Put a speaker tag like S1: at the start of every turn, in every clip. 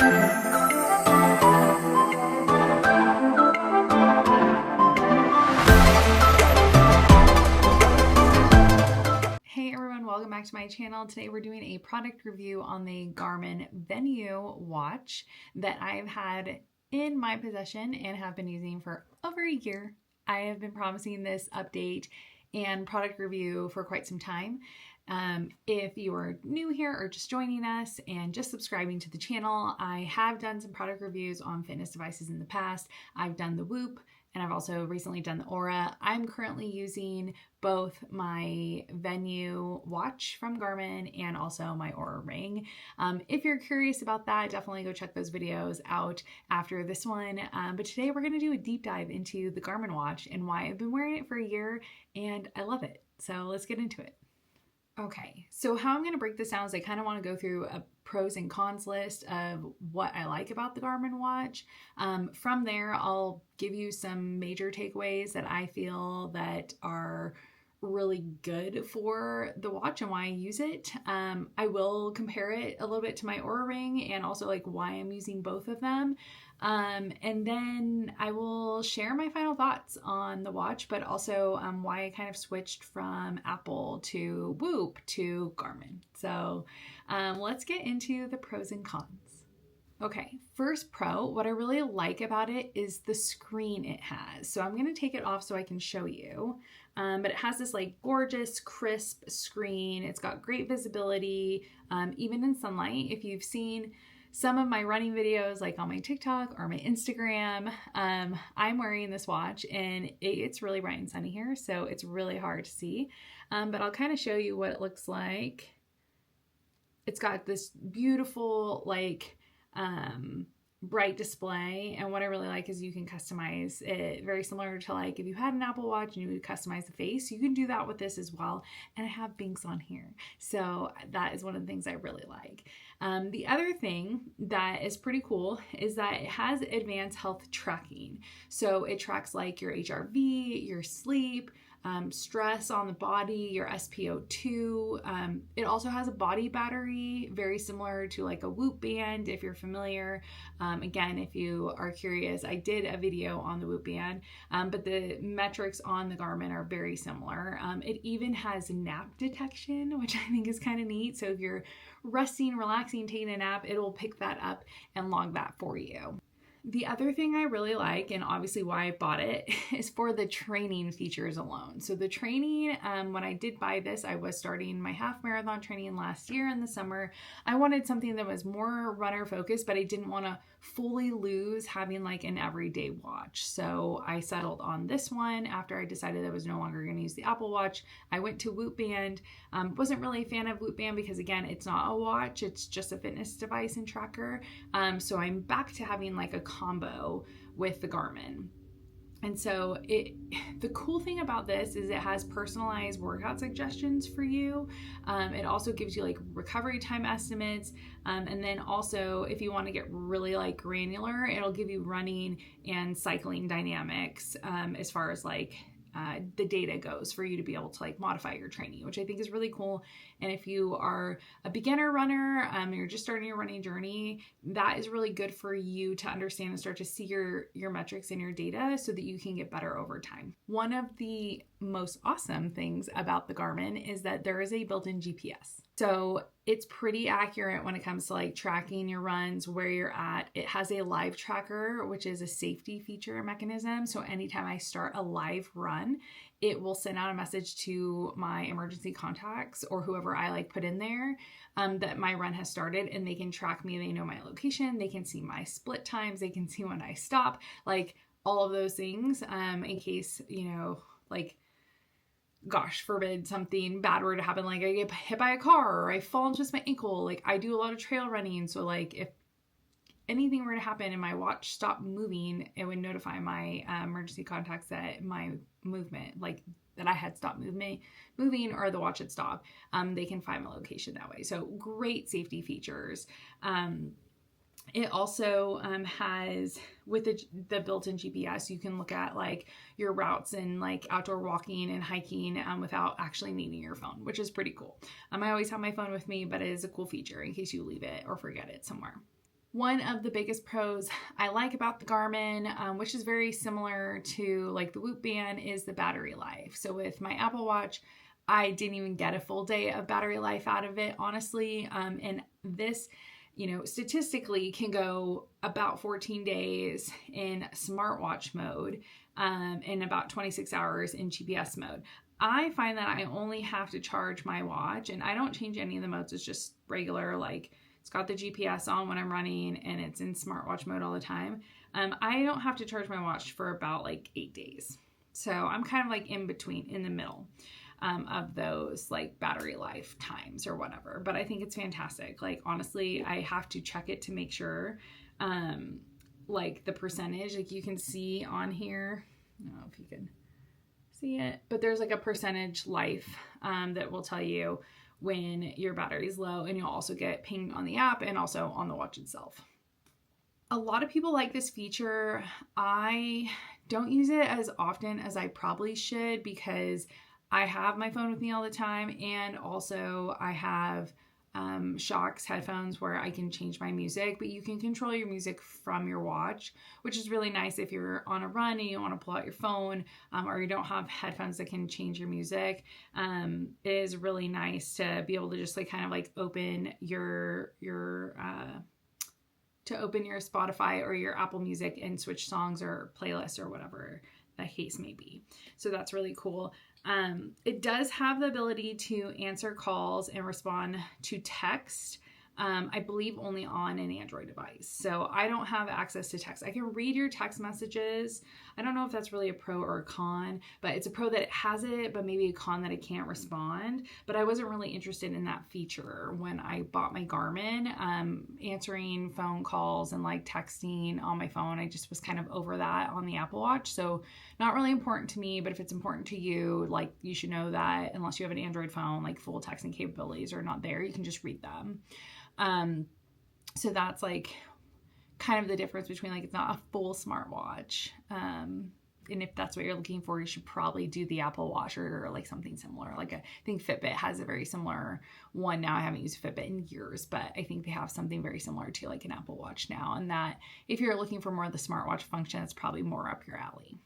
S1: Hey everyone, welcome back to my channel. Today we're doing a product review on the Garmin Venu watch that I've had in my possession and have been using for over a year. I have been promising this update and product review for quite some time. If you are new here or just joining us and just subscribing to the channel, I have done some product reviews on fitness devices in the past. I've done the Whoop, and I've also recently done the Oura. I'm currently using both my Venu watch from Garmin and also my Oura ring. If you're curious about that, definitely go check those videos out after this one. But today we're going to do a deep dive into the Garmin watch and why I've been wearing it for a year and I love it. So let's get into it. Okay, so how I'm going to break this down is I kind of want to go through a pros and cons list of what I like about the Garmin watch. From there, I'll give you some major takeaways that I feel that are really good for the watch and why I use it. I will compare it a little bit to my Oura ring and also like why I'm using both of them. And then I will share my final thoughts on the watch, but also why I kind of switched from Apple to Whoop to Garmin. So let's get into the pros and cons. Okay, first pro, what I really like about it is the screen it has. So I'm going to take it off so I can show you. But it has this like gorgeous, crisp screen. It's got great visibility, even in sunlight. If you've seen some of my running videos like on my TikTok or my Instagram, I'm wearing this watch and it's really bright and sunny here, so it's really hard to see. But I'll kind of show you what it looks like. It's got this beautiful like bright display, and what I really like is you can customize it very similar to like if you had an Apple Watch and you would customize the face, you can do that with this as well. And I have Binks on here, so that is one of the things I really like. The other thing that is pretty cool is that it has advanced health tracking. So it tracks like your HRV, your sleep, stress on the body, your SpO2. It also has a body battery, very similar to like a Whoop band, if you're familiar. Again, if you are curious, I did a video on the Whoop band, but the metrics on the Garmin are very similar. It even has nap detection, which I think is kind of neat. So if you're resting, relaxing, taking a nap, it'll pick that up and log that for you. The other thing I really like, and obviously why I bought it, is for the training features alone. So the training, when I did buy this, I was starting my half marathon training last year in the summer. I wanted something that was more runner focused, but I didn't want to fully lose having like an everyday watch. So I settled on this one after I decided I was no longer going to use the Apple Watch. I went to Whoop Band. Wasn't really a fan of Whoop Band because again, it's not a watch, it's just a fitness device and tracker. So I'm back to having like a combo with the Garmin. And so the cool thing about this is it has personalized workout suggestions for you. It also gives you like recovery time estimates. And then also if you want to get really like granular, it'll give you running and cycling dynamics as far as like the data goes for you to be able to like modify your training, which I think is really cool. And if you are a beginner runner, you're just starting your running journey, that is really good for you to understand and start to see your metrics and your data so that you can get better over time. One of the most awesome things about the Garmin is that there is a built-in GPS. So it's pretty accurate when it comes to like tracking your runs, where you're at. It has a live tracker, which is a safety feature mechanism. So anytime I start a live run, it will send out a message to my emergency contacts or whoever I like put in there that my run has started, and they can track me. They know my location. They can see my split times. They can see when I stop, like all of those things in case, you know, like gosh forbid something bad were to happen, like I get hit by a car or I fall and twist my ankle. Like I do a lot of trail running, so like if anything were to happen and my watch stopped moving, it would notify my emergency contacts that my movement, like that I had stopped moving or the watch had stopped. They can find my location that way. So great safety features. It also has, with the built-in GPS, you can look at like your routes and like outdoor walking and hiking without actually needing your phone, which is pretty cool. I always have my phone with me, but it is a cool feature in case you leave it or forget it somewhere. One of the biggest pros I like about the Garmin, which is very similar to like the Whoop band, is the battery life. So with my Apple Watch, I didn't even get a full day of battery life out of it, honestly. And this, statistically can go about 14 days in smartwatch mode, and about 26 hours in GPS mode. I find that I only have to charge my watch, and I don't change any of the modes. It's just regular, like it's got the GPS on when I'm running, and it's in smartwatch mode all the time. I don't have to charge my watch for about like 8 days. So I'm kind of like in between, in the middle of those like battery life times or whatever. But I think it's fantastic. Like, honestly, I have to check it to make sure, like the percentage, like you can see on here. I don't know if you can see it, but there's like a percentage life that will tell you when your battery is low, and you'll also get pinged on the app and also on the watch itself. A lot of people like this feature. I don't use it as often as I probably should because I have my phone with me all the time, and also I have Shocks headphones where I can change my music, but you can control your music from your watch, which is really nice if you're on a run and you want to pull out your phone, or you don't have headphones that can change your music. It is really nice to be able to just like kind of like open your Spotify or your Apple Music and switch songs or playlists or whatever the case may be. So that's really cool. It does have the ability to answer calls and respond to text. I believe only on an Android device. So I don't have access to text. I can read your text messages. I don't know if that's really a pro or a con, but it's a pro that it has it, but maybe a con that it can't respond. But I wasn't really interested in that feature when I bought my Garmin. Answering phone calls and like texting on my phone, I just was kind of over that on the Apple Watch. So not really important to me, but if it's important to you, like you should know that unless you have an Android phone, like full texting capabilities are not there. You can just read them. So that's like kind of the difference between like, it's not a full smartwatch. And if that's what you're looking for, you should probably do the Apple Watch or like something similar. Like I think Fitbit has a very similar one now. I haven't used Fitbit in years, but I think they have something very similar to like an Apple Watch now. And that if you're looking for more of the smartwatch function, it's probably more up your alley.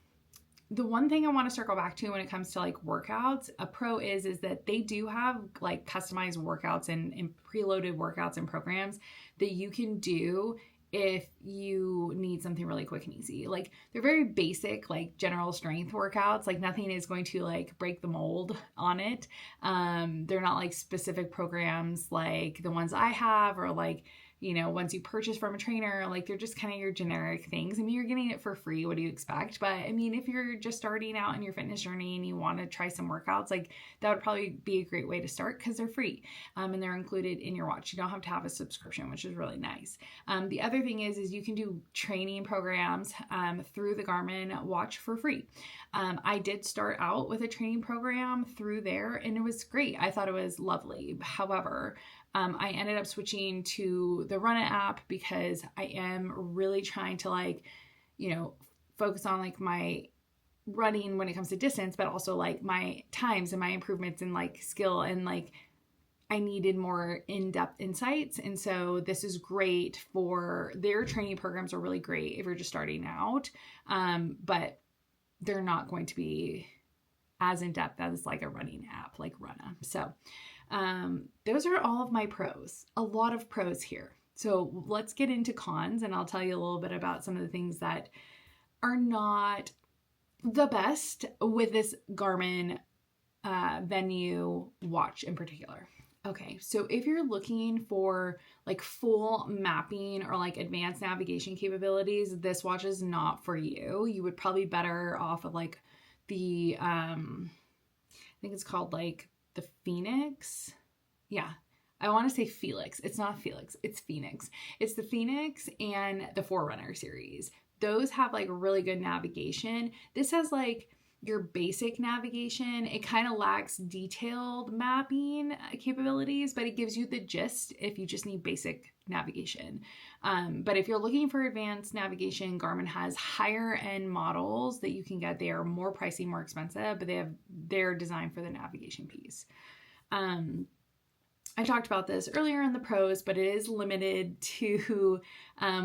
S1: The one thing I want to circle back to when it comes to like workouts, a pro is that they do have like customized workouts and preloaded workouts and programs that you can do if you need something really quick and easy. Like they're very basic, like general strength workouts. Like nothing is going to like break the mold on it. They're not like specific programs like the ones I have, or like, once you purchase from a trainer, like they're just kind of your generic things. I mean, you're getting it for free. What do you expect? But I mean, if you're just starting out in your fitness journey and you want to try some workouts, like that would probably be a great way to start because they're free, and they're included in your watch. You don't have to have a subscription, which is really nice. The other thing is you can do training programs through the Garmin watch for free. I did start out with a training program through there, and it was great. I thought it was lovely. However, I ended up switching to the Run It app because I am really trying to like, focus on like my running when it comes to distance, but also like my times and my improvements in like skill, and like I needed more in-depth insights. And so this is great for their training programs are really great if you're just starting out. But they're not going to be as in-depth as like a running app like Runna. So those are all of my pros, a lot of pros here. So let's get into cons, and I'll tell you a little bit about some of the things that are not the best with this Garmin Venu watch in particular. Okay, so if you're looking for like full mapping or like advanced navigation capabilities, this watch is not for you. You would probably be better off of like the, I think it's called like the Phoenix. Yeah, I want to say Felix. It's not Felix, it's Phoenix. It's the Phoenix and the Forerunner series. Those have like really good navigation. This has like your basic navigation. It kind of lacks detailed mapping capabilities, but it gives you the gist if you just need basic navigation. But if you're looking for advanced navigation, Garmin has higher end models that you can get. They are more pricey, more expensive, but they're designed for the navigation piece. I talked about this earlier in the pros, but it is limited to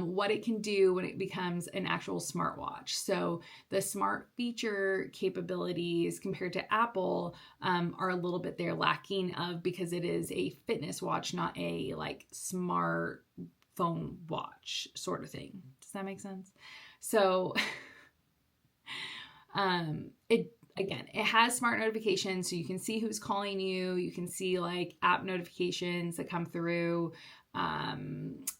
S1: what it can do when it becomes an actual smartwatch. So the smart feature capabilities compared to Apple are a little bit there lacking of, because it is a fitness watch, not a like smart phone watch sort of thing. Does that make sense? So it has smart notifications, so you can see who's calling you. You can see like app notifications that come through.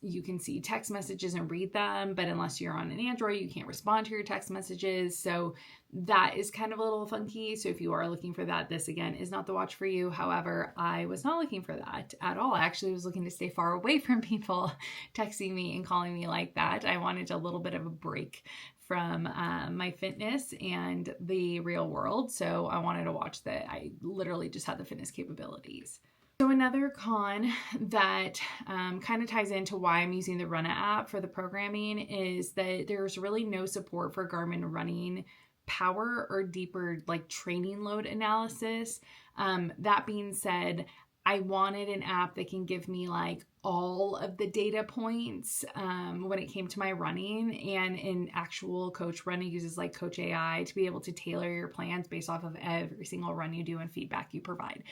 S1: You can see text messages and read them, but unless you're on an Android, you can't respond to your text messages. So that is kind of a little funky. So if you are looking for that, this again is not the watch for you. However, I was not looking for that at all. I actually was looking to stay far away from people texting me and calling me like that. I wanted a little bit of a break from my fitness and the real world. So I wanted a watch that I literally just had the fitness capabilities. So another con that kind of ties into why I'm using the Run app for the programming is that there's really no support for Garmin running power or deeper like training load analysis. That being said, I wanted an app that can give me like all of the data points when it came to my running, and an actual coach run uses like Coach AI to be able to tailor your plans based off of every single run you do and feedback you provide.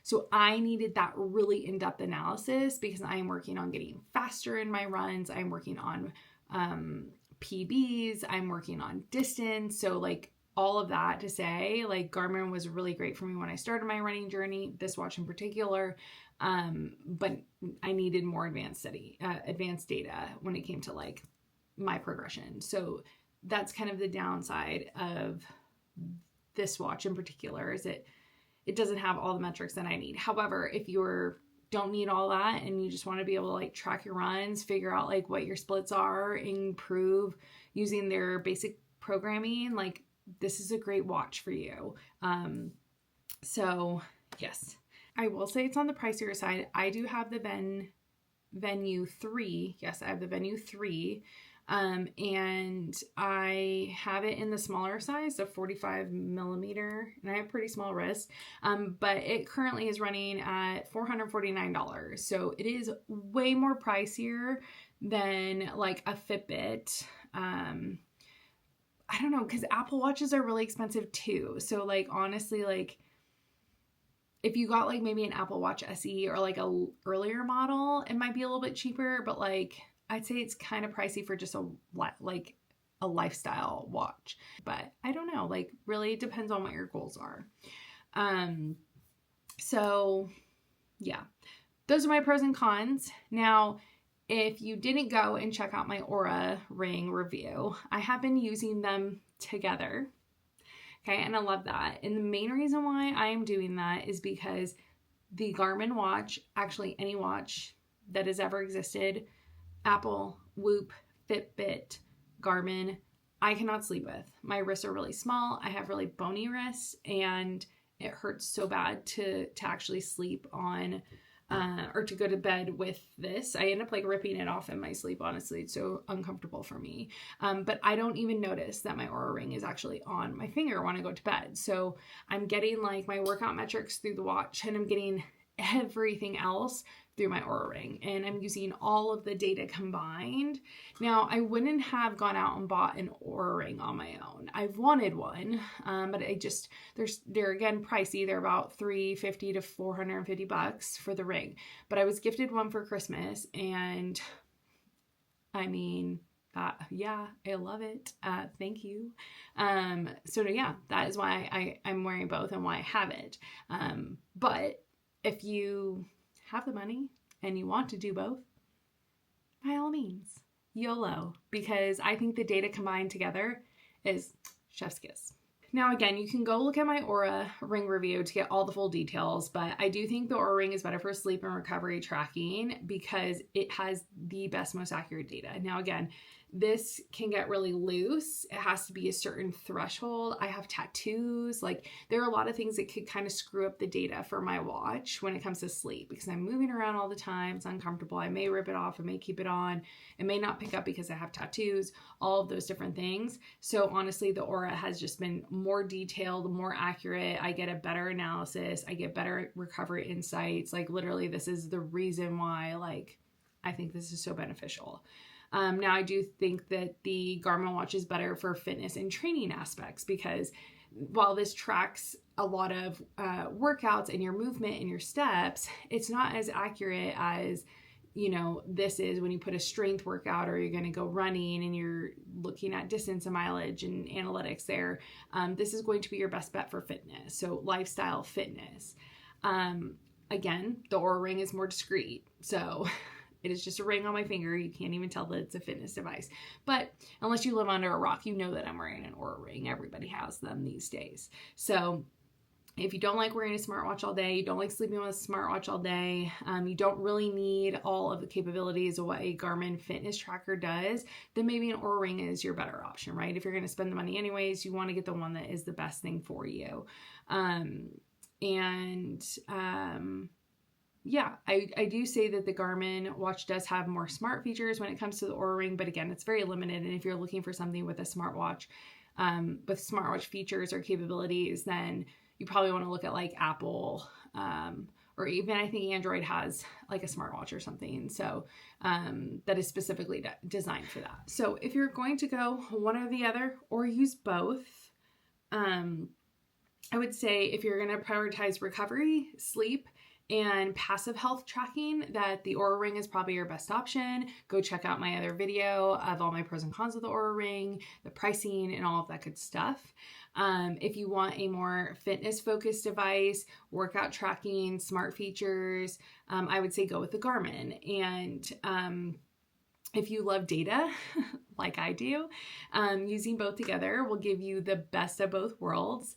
S1: So I needed that really in-depth analysis because I am working on getting faster in my runs. I'm working on PBs. I'm working on distance. So like all of that to say, like Garmin was really great for me when I started my running journey, this watch in particular. But I needed more advanced data when it came to like my progression. So that's kind of the downside of this watch in particular, is it doesn't have all the metrics that I need. However, if you don't need all that and you just want to be able to like track your runs, figure out like what your splits are, improve using their basic programming, like this is a great watch for you. So yes, I will say it's on the pricier side. I do have the Venu 3. Yes, I have the Venu 3. And I have it in the smaller size, the 45 millimeter, and I have pretty small wrists. But it currently is running at $449. So it is way more pricier than like a Fitbit. I don't know, because Apple Watches are really expensive too. So like honestly, like if you got like maybe an Apple Watch SE or like a earlier model, it might be a little bit cheaper, but like I'd say it's kind of pricey for just a lifestyle watch. But I don't know, like really it depends on what your goals are. So yeah, those are my pros and cons. Now, if you didn't go and check out my Oura ring review, I have been using them together. Okay, and I love that. And the main reason why I am doing that is because the Garmin watch, actually any watch that has ever existed, Apple, Whoop, Fitbit, Garmin, I cannot sleep with. My wrists are really small. I have really bony wrists, and it hurts so bad to actually sleep on or to go to bed with this. I end up like ripping it off in my sleep, honestly. It's so uncomfortable for me. But I don't even notice that my Oura ring is actually on my finger when I go to bed. So I'm getting like my workout metrics through the watch, and I'm getting everything else through my Oura ring, and I'm using all of the data combined. Now, I wouldn't have gone out and bought an Oura ring on my own. I've wanted one, but they're again pricey. They're about $350 to $450 for the ring. But I was gifted one for Christmas, and I mean, yeah, I love it. Thank you. So yeah, that is why I'm wearing both and why I have it. But if you have the money and you want to do both, by all means, YOLO, because I think the data combined together is chef's kiss. Now, again, you can go look at my Oura ring review to get all the full details, but I do think the Oura ring is better for sleep and recovery tracking because it has the best, most accurate data. Now, again, this can get really loose. It has to be a certain threshold. I have tattoos. Like there are a lot of things that could kind of screw up the data for my watch when it comes to sleep because I'm moving around all the time. It's uncomfortable. I may rip it off. I may keep it on. It may not pick up because I have tattoos, all of those different things. So honestly, the Oura has just been more detailed, more accurate. I get a better analysis. I get better recovery insights. Like literally, this is the reason why like I think this is so beneficial. Now, I do think that the Garmin watch is better for fitness and training aspects because while this tracks a lot of workouts and your movement and your steps, it's not as accurate as, you know, this is when you put a strength workout or you're going to go running and you're looking at distance and mileage and analytics there. This is going to be your best bet for fitness. So lifestyle fitness. Again, the Oura Ring is more discreet. So it is just a ring on my finger. You can't even tell that it's a fitness device. But unless you live under a rock, you know that I'm wearing an Oura Ring. Everybody has them these days. So if you don't like wearing a smartwatch all day, you don't like sleeping with a smartwatch all day, you don't really need all of the capabilities of what a Garmin fitness tracker does, then maybe an Oura Ring is your better option, right? If you're going to spend the money anyways, you want to get the one that is the best thing for you. Yeah, I do say that the Garmin watch does have more smart features when it comes to the Oura Ring, but again, it's very limited. And if you're looking for something with a smartwatch, with smartwatch features or capabilities, then you probably want to look at like Apple, or even I think Android has like a smartwatch or something. So that is specifically designed for that. So if you're going to go one or the other or use both, I would say if you're going to prioritize recovery, sleep, and passive health tracking, that the Oura Ring is probably your best option. Go check out my other video of all my pros and cons of the Oura Ring, the pricing, and all of that good stuff. If you want a more fitness focused device, workout tracking, smart features, I would say go with the Garmin. And if you love data, like I do, using both together will give you the best of both worlds.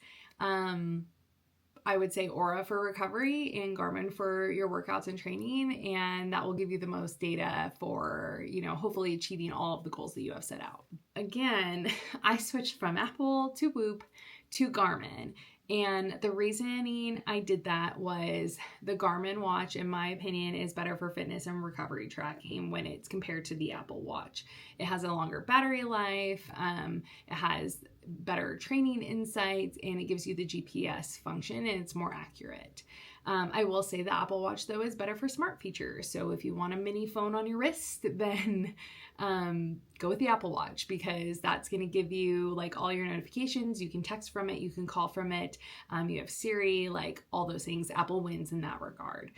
S1: I would say Oura for recovery and Garmin for your workouts and training, and that will give you the most data for, you know, hopefully achieving all of the goals that you have set out. Again, I switched from Apple to Whoop to Garmin, and the reasoning I did that was the Garmin watch, in my opinion, is better for fitness and recovery tracking when it's compared to the Apple Watch. It has a longer battery life, it has better training insights, and it gives you the GPS function, and it's more accurate. I will say the Apple Watch, though, is better for smart features. So if you want a mini phone on your wrist, then go with the Apple Watch, because that's going to give you like all your notifications. You can text from it, you can call from it, you have Siri, like all those things. Apple wins in that regard.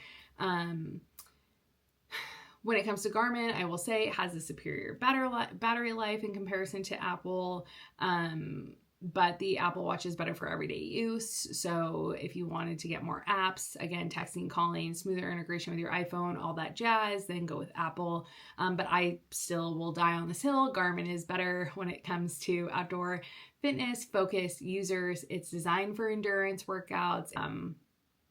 S1: When it comes to Garmin, I will say it has a superior battery life in comparison to Apple, but the Apple Watch is better for everyday use. So if you wanted to get more apps, again, texting, calling, smoother integration with your iPhone, all that jazz, then go with Apple. But I still will die on this hill. Garmin is better when it comes to outdoor fitness focused users. It's designed for endurance workouts.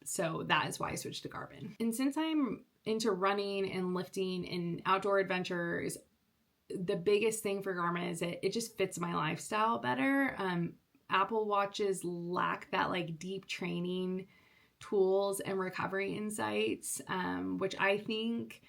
S1: So that is why I switched to Garmin. And since I'm into running and lifting and outdoor adventures, the biggest thing for Garmin is it just fits my lifestyle better. Apple Watches lack that like deep training tools and recovery insights, which I think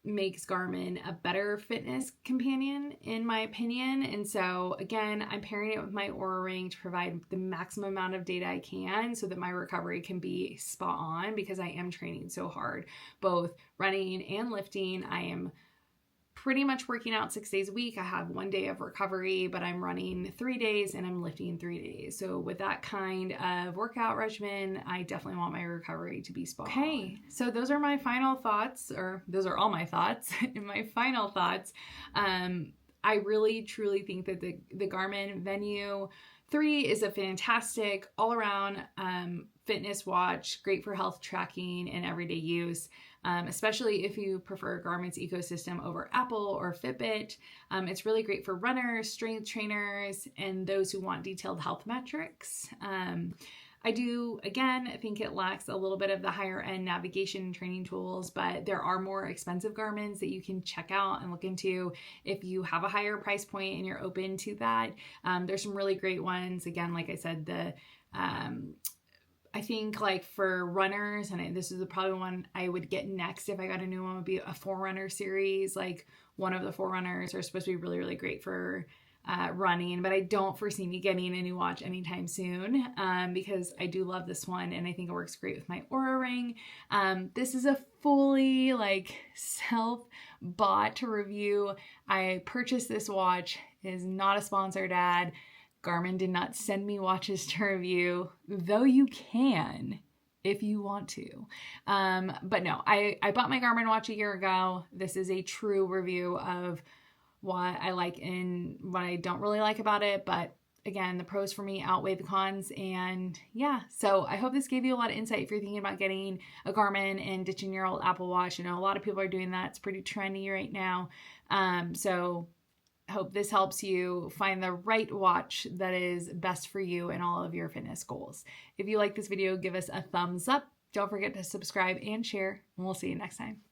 S1: makes Garmin a better fitness companion, in my opinion. And so again, I'm pairing it with my Oura Ring to provide the maximum amount of data I can so that my recovery can be spot on, because I am training so hard, both running and lifting. I am pretty much working out 6 days a week. I have 1 day of recovery, but I'm running 3 days and I'm lifting 3 days. So with that kind of workout regimen, I definitely want my recovery to be spot on. Okay, so those are my final thoughts, or those are all my thoughts. And my final thoughts, I really truly think that the Garmin Venu 3 is a fantastic all-around fitness watch, great for health tracking and everyday use. Especially if you prefer Garmin's ecosystem over Apple or Fitbit. It's really great for runners, strength trainers, and those who want detailed health metrics. I do, again, think it lacks a little bit of the higher end navigation and training tools, but there are more expensive Garmins that you can check out and look into if you have a higher price point and you're open to that. There's some really great ones. Again, like I said, I think like for runners, and this is probably one I would get next if I got a new one, would be a Forerunner series. Like one of the Forerunners are supposed to be really, really great for running, but I don't foresee me getting a new watch anytime soon because I do love this one and I think it works great with my Oura ring. This is a fully like self-bought review. I purchased this watch. It is not a sponsored ad. Garmin did not send me watches to review, though you can if you want to. But no, I bought my Garmin watch a year ago. This is a true review of what I like and what I don't really like about it. But again, the pros for me outweigh the cons. And yeah, so I hope this gave you a lot of insight if you're thinking about getting a Garmin and ditching your old Apple Watch. You know, a lot of people are doing that. It's pretty trendy right now. So I hope this helps you find the right watch that is best for you and all of your fitness goals. If you like this video, give us a thumbs up. Don't forget to subscribe and share, and we'll see you next time.